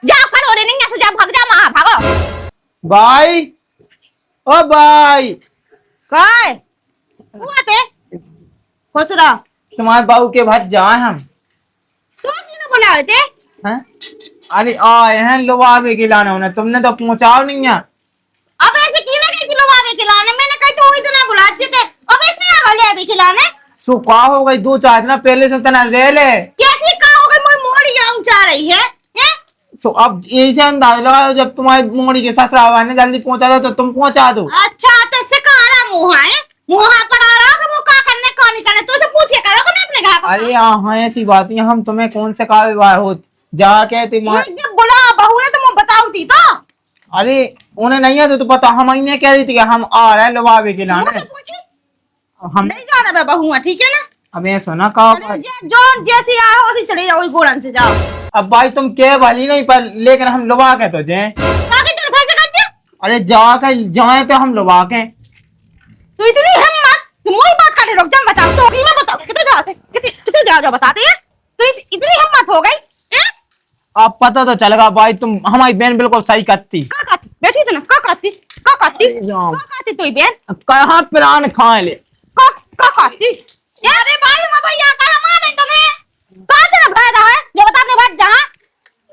जाओ करो रे नहीं ऐसे जा भाग जा वहां भागो। भाई ओ भाई काय हुआ ते खुश रहो। तुम्हारे बाबू के भाई जाए हम तू क्यों बुलाए थे? हैं? अरे आए हैं लोबावे खिलाने उन्हें तुमने तो पहुंचाओ नहीं है। अब ऐसे क्यों ना कहीं खिलवावे खिलाने, मैंने कही तो वही तो ना बुलाते थे अब ऐसे आ गए अभी खिलाने। सुखा हो गई 2-4 दिन पहले से तना ले ले। कैसी का हो गई मोई मोड़ी जाऊं चाह रही है हैं? सो अब ऐसे अंदाज लगाओ जब तुम्हारी मोड़ी के ससुराल ने जल्दी पहुंचा दो तो तुम पहुंचा दो। अच्छा तो इससे कहा रहा मुँह है मुँह पर आ रहा कि मुँह का करने कौन नहीं करने, तो पूछ के करो कि मैं अपने घर अरे हाँ ऐसी बात नहीं हम तुम्हें कौन से कारोबार हो जाके तुम्हारे। जब बुला बहू ने तो मैं बताऊ थी तो अरे उन्हें नहीं है तो पता हम इन्हें कह दी थी कि हम आ रहे हैं लोबावे खिलाने। मुझसे पूछी हम नहीं जाना मैं बहू है ठीक है ना। अब ये सुना कहा अरे जो जैसी आए हो उसी चले जाओ वही गोरन से जाओ। अब भाई तुम के वाली नहीं पर लेकिन हम लोबा के तो जाए। बाकी तेरे घर से करते अरे जाके जाए तो हम लोबा के। तो इतनी हिम्मत कि मोई बात काटे रुक जा बताओ तो मैं बताओ कितने जाते कितने जाओ बताते हैं तो इतनी हिम्मत हो गई हैं? अब पता तो चलेगा भाई तुम हमारी बहन बिल्कुल सही करती। का काती बैठी थी ना का काती तू ही बहन कहाँ प्राण खाए ले। का काती अरे भाई मैं भैया का मारे तुम्हें का तेरा भाई रहा है जो बता अपने भाई जहां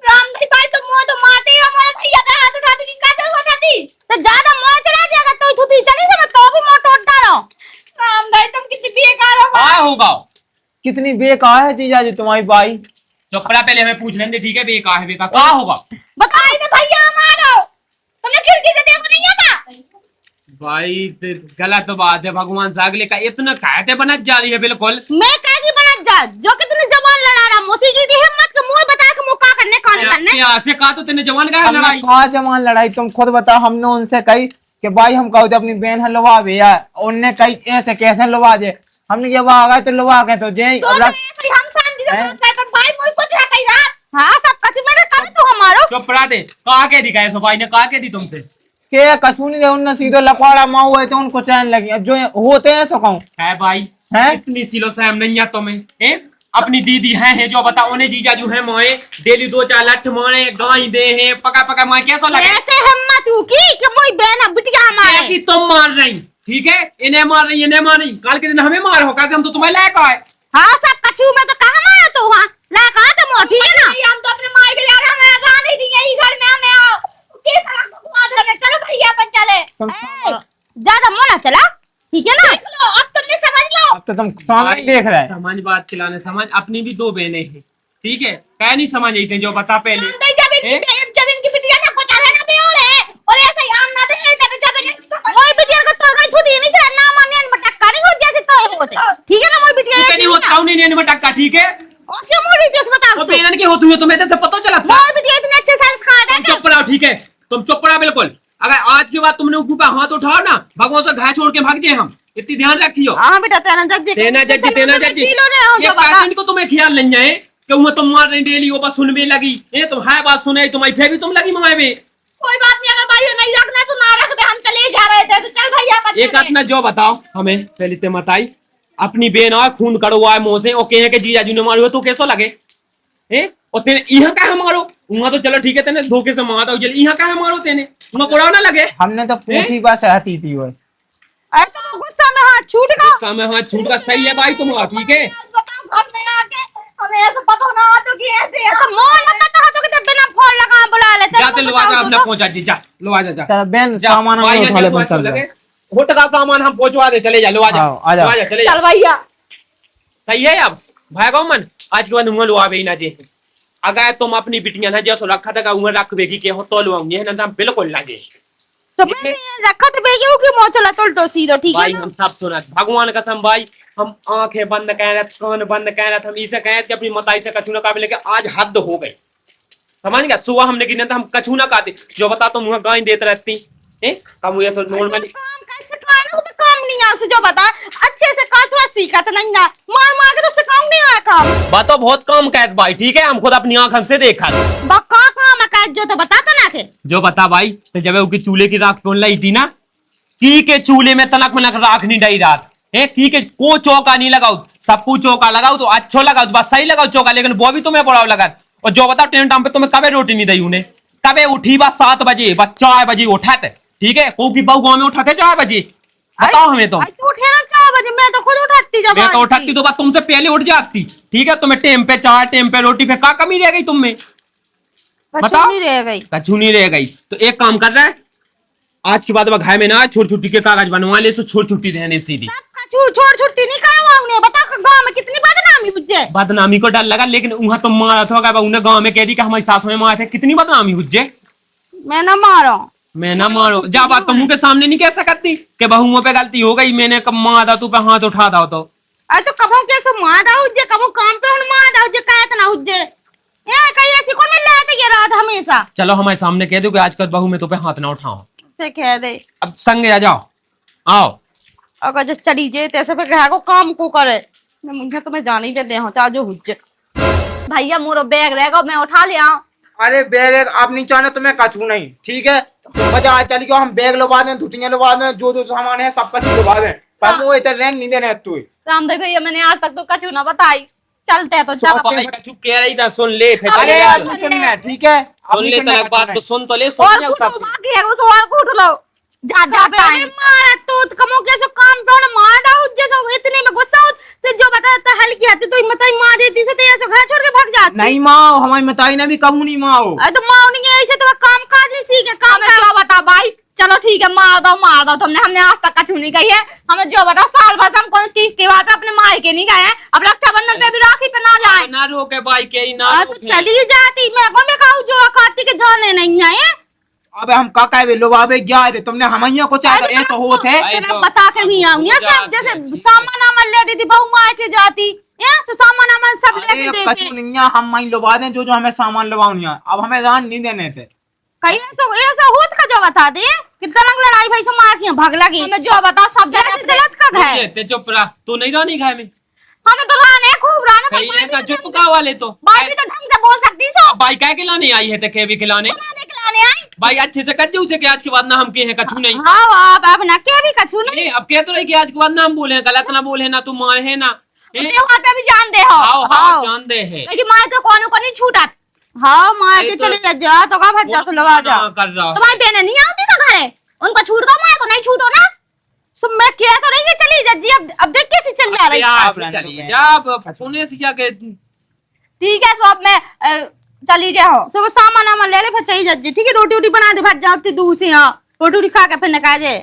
राम भाई भाई तुम मुंह तो मारते ही हो हमारे भैया का हाथ उठा भी का जरूरत थी तो ज्यादा मोह चला जाएगा तो थूती चली से मैं तो भी मोह टोट डालो। राम भाई तुम कितनी बेकार हो आ होगा कितनी बेकार है जीजा जी तुम्हारी भाई। चौपड़ा पहले हमें पूछ लेंगे ठीक है बेका है बेका कहाँ होगा बताइए ना भैया मारो तुमने खिड़की से देखो नहीं आता भाई गलत बात है, भगवान से अगले का इतना खाते बनत जा रही है बिल्कुल। मैं कैसी बना जा जो कि तूने जवान लड़ा रहा मोसी की दी हिम्मत के मुंह बता के मुका करने कौन करने यहाँ से कहा तो तेने जवान का है हमने लड़ाई। कहा जवान लड़ाई, तुम खुद बताओ। हमने उनसे कही कि भाई हम कहो तो अपनी बहन है लुवा भी यार, उनने कही ऐसे कैसे लुवा दे। हमने जब आ गए तो लुवा गए तो जे तो ऐसे हम शांति से बात करते भाई मुझे कुछ है कही रात। हां सब कछु मैंने कभी तो हमारो चुप रहा थे, कहा के दिखाए सो भाई ने, कहा के दी तुमसे के कछु नहीं दे, उनने सीधे लकवाड़ा माँ हुए तो उनको चैन लगी। अब जो होते हैं सो कहूँ है भाई हैं? इतनी सिलो सहम नहीं है तुम्हें हैं? अपनी दीदी है जो बताओ, उन्हें जीजा जो है मोए डेली 2-4 लठ मारे गाय दे हैं पका पका मार कैसा लगे। ऐसे हिम्मत हूं कि मोई बहन बिटिया हमारे ऐसी तुम मार रही, ठीक है, इन्हें मार रही इन्हें मार रही, कल के दिन हमें मार हो कैसे, हम तो तुम्हें लायक आए। हां सब कछु में तो कहां मारा तू हां ला कहां तो मोटी है ना हम तो अपने माई के यार हमें रानी दी है घर में हमें आओ के सारा बकवास लगे। चलो भैया अपन चले ज्यादा मोना चला ठीक है ना। अब तुमने समझ लो। अब तो तुम सामने ही देख रहे हैं। समझ बात खिलाने समझ, अपनी भी 2 बहनें हैं, ठीक है, कह नहीं समझ आई थे जो बता पहले। जब इनकी बिटिया ना को चाहे ना भी और ऐसे ही आम ना दे जब मोई बिटिया को तो गई खुद ही नहीं चला ना माने मटक्का नहीं हो जैसे तो होते ठीक है ना। मोई बिटिया ठीक है, नहीं होता हूं नहीं में टक्का, ठीक है, और से मोड़ी देश बता तो बेनन की होती है तुम्हें जैसे पता चला था। मोई बिटिया इतने अच्छे संस्कार तुम चुप रहो, ठीक है, तुम चुप रहो बिल्कुल। अगर आज के बाद तुमने ऊपर हाथ उठाओ ना, भगवान से घाय छोड़ के भाग जाए हम, इतनी ध्यान रखियो। हां बेटा तेना जज्जी तेना जज्जी ये कासिन को तुम्हें ख्याल नहीं है कि मैं तुम मार रही डेली वो बस सुनने लगी, ये तुम है बात सुने तुम्हारी फिर भी तुम लगी माए में। कोई बात नहीं अगर भाई नहीं रखना तो ना रख दे हम चले जा रहे थे तो चल भैया बच्चे एक आध जो बताओ हमें पहले ते बताई, अपनी बेन और खून कड़वा है मुंह से और कहे के जीजा जी ने मारो तो कैसा लगे हैं? और तेने यहाँ का मारो वहां तो चलो ठीक है, तेने धोखे से मारा था यहाँ का मारो तेने वहां बुरा ना लगे। हमने तो पूछी बात सहती थी वो। अरे तो गुस्सा में हाथ छूट गया सामने हाथ छूट का सही है भाई तुम्हारा, ठीक है। घर में आके हमें ऐसा पता ना तो कि ऐसे तो मोन लगा तो कि बिना फोन लगा बुला लेते जाते लो आजा अपना पहुंचा जी, जा लो आजा जा तेरा बहन जा, सामान भाई, हमें उठा ले जैसे चल लगे, जा। होट का सामान हम पहुंचवा दे, चले जा लो आजा आओ, आ जाओ। लो आजा चले जा। चल भैया सही है अब भाई गो मन आज के बाद उंगल लो आवे ना जे, अगर तुम अपनी बिटिया ना जैसो रखा था उंगल रख बेगी के हो तो लो आऊंगी है ना बिल्कुल लागे। तो मैंने रखा तो बेगी हो कि मुंह चला तो सीधो ठीक है भाई ना। हम सब सुना भगवान कसम भाई, हम आंखें बंद कह रहे कान बंद कह रहे हम इसे कहे अपनी मताई से कछू ना काबे, लेके आज हद हो गई समझ गया। सुबह हमने गिने था हम कछू ना खाते जो बता तुम मुझे गाय देते रहती है कम ये तो नॉर्मली काम कैसे खाना तो काम नहीं आ जो बता अच्छे से कसवा सीखा तो नहीं ना मार मार के तो उससे काम नहीं आया काम बातों बहुत कम कहत भाई, ठीक है, हम खुद अपनी आंखन से देखा बक्का काम है कैद जो तो बता तो ना के जो बता भाई। तो जब उसकी चूल्हे की राख कौन लाई थी ना, की के चूल्हे में तनक मनक राख नहीं डाई रात है, की के को चौका नहीं लगाओ, सबको चौका लगाओ तो अच्छो लगाओ बस सही लगाओ चौका, लेकिन वो भी तुम्हें बड़ा लगा। और जो बताओ टेन टाइम पे तुम्हें कबे रोटी नहीं दी उन्हें, कबे उठी बस 7 बजे बस 4 बजे उठाते, ठीक है, को की बहू गाँव में उठाते 4 बजे, बताओ हमें तो। तू उठे ना 4 बजे मैं तो खुद उठाती जब मैं तो उठाती तो बात तुमसे पहले उठ जाती, ठीक है, तुम्हें टेम पे चाय टेम पे रोटी पे का कमी रह गई तुम में, बताओ। नहीं रह गई कछू नहीं रह गई तो एक काम कर रहा है, आज के बाद घर में ना छोड़ छुट्टी के कागज बनवा ले, छोड़ छुट्टी देने सीधी। छोड़ छुट्टी नहीं करवाऊंगी बता गांव में कितनी बदनामी हुज्जे बदनामी को डर लगा, लेकिन वहां तुम मारा था उन्हें गांव में कह दी कि हमारी सास में मारे थे, कितनी बदनामी हुज्जे। मैं ना मारो मैं ना मारो जा बात तो मुंह के सामने नहीं कह सकती कि बहू मुंह पे गलती हो गई, मैंने कब मारा तू पे हाथ उठा दो तो। अरे तो कबो कैसे मारा हुज्जे कबो काम पे उन मारा हुज्जे कहत ना हुज्जे ये कहीं ऐसी कौन मिल रहा ये रात हमेशा। चलो हमारे सामने कह दो कि आज कल बहू में तो पे हाथ ना उठाओ, ते कह दे अब संग आ जाओ आओ। अगर जो चली जाए तैसे पे कहा को काम को करे मुझे तो मैं जान ही दे हो चाहे जो हुज्जे। भैया मोरो बैग रहेगा मैं उठा ले आऊं। अरे बैग आप नहीं चाहने तो मैं कछू नहीं, ठीक है, बजा चल गयो हम बैग लुबा दें, धुतियां लुबा दें, जो सामान है सब कछू लुबा दें, पर वो इधर रहने नहीं देने तू। रामदेव भैया मैंने आज तक तो कछु ना बताई, चलते हैं तो चल। भाई कछु कह रही था सुन ले फिर अरे चले यार जाओ। सुनना ठीक है, सुन ले तलक बात तो सुन तो ले, और सुन ले कुछ सब बाकी है उस और कुछ लो जा जा अरे मारा तो कमो कैसे काम पे उन मारा हुज्जे सो इतने में गुस्सा हो तो जो बताता हल्की आती तो मत मार देती से तो ऐसे घर छोड़ के भाग जाती। नहीं माँ हमारी मताई ने भी कबू नहीं माँ हो। अरे तो माँ नहीं ऐसे तो काम काज नहीं सीखे काम हमें क्या बता भाई, चलो ठीक है मार दो तुमने, हमने आज तक कछु नहीं कही है, हमें जो बताओ साल भर हम कौन चीज की बात है अपने माई के नहीं गए हैं, अब रक्षाबंधन पे भी राखी पे ना जाए। ना रोके भाई के ना तो चली जाती मैं को मैं कहूँ जो खाती के जाने नहीं आए अबे हम का वे लोग अबे गया थे तुमने हमैया को चाहे ये तो होत है। अरे तेरा तो बता के भी आऊं या सब जैसे सामान आमन ले दी थी बहू मार के जाती या तो सामान आमन सब ले अरे के देते कछु नहीं है, हम माइन लुबा दें जो जो हमें सामान लुभावनी है, अब हमें रान नहीं देने थे। कहीं ऐसा होत का जो बता दे कितना रंग लड़ाई भाई से मार के भाग लगी हमें जो बताओ सब जैसे चलत का है ये ते चुप रहा, तू नहीं रानी खाए में हमें तो राने खूब राने पर कहीं का चुप का वाले तो बात भी तो ढंग से बोल सकती सो भाई क्या खिलाने आई है ते के भी खिलाने खाने खिलाने आई। भाई अच्छे से कर दे उसे कि आज के बाद ना हम के हैं कछु नहीं। हाँ अब ना के भी कछु नहीं अब कह तो रही कि आज के बाद ना हम बोले, गलत ना बोले ना, तुम माए है ना। त्योहार पे भी जान दे हो आओ हाँ जान दे है मेरी माँ तो कोनो को नहीं छूटा। हाँ मार के तो- चले जा तो कहाँ भज जा सो लगा जा कर रहा तुम्हारी बहनें नहीं आती तो घरे उनको छूट दो, माँ को नहीं छूटो ना। सो मैं क्या तो नहीं चली जज्जी अब देख कैसे चल जा रही यार चलिए जब पुणे से जाके ठीक है सो अब मैं चली जाओ। सो वो सामान आमन ले ले फिर चाहिए जज्जी ठीक है रोटी वोटी बना दे भज जाती दूर से यहाँ रोटी वोटी खा के फिर निकाल जाए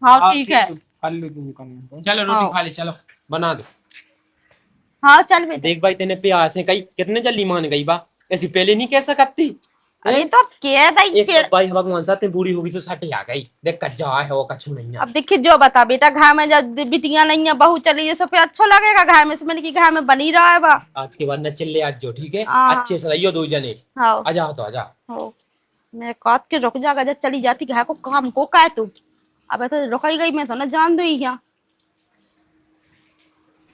हाँ ठीक है चलो रोटी खा ले, चलो बना दो। हाँ चल बेटा देख भाई तेने प्यार से कही कितने जल्दी मान गई बा, ऐसी पहले नहीं कह सकती। अरे तो क्या दई एक फिर भाई भगवान साथ बुरी होगी तो सट आ गई, देख कच्चा है वो कछु नहीं है। अब देखिए जो बता बेटा घर में जब बिटियां नहीं है बहू चली है सब पे अच्छा लगेगा घर में समझ की घर में बनी रहा है बा आज के बाद न चिल्ले आज जो ठीक है, हाँ। अच्छे से रहियो दो जने। हाँ आजा तो आजा। हो मैं काट के रुक जाएगा जब चली जाती घर को काम को कह तू अब तो रुक ही गई मैं तो ना जान दू यहाँ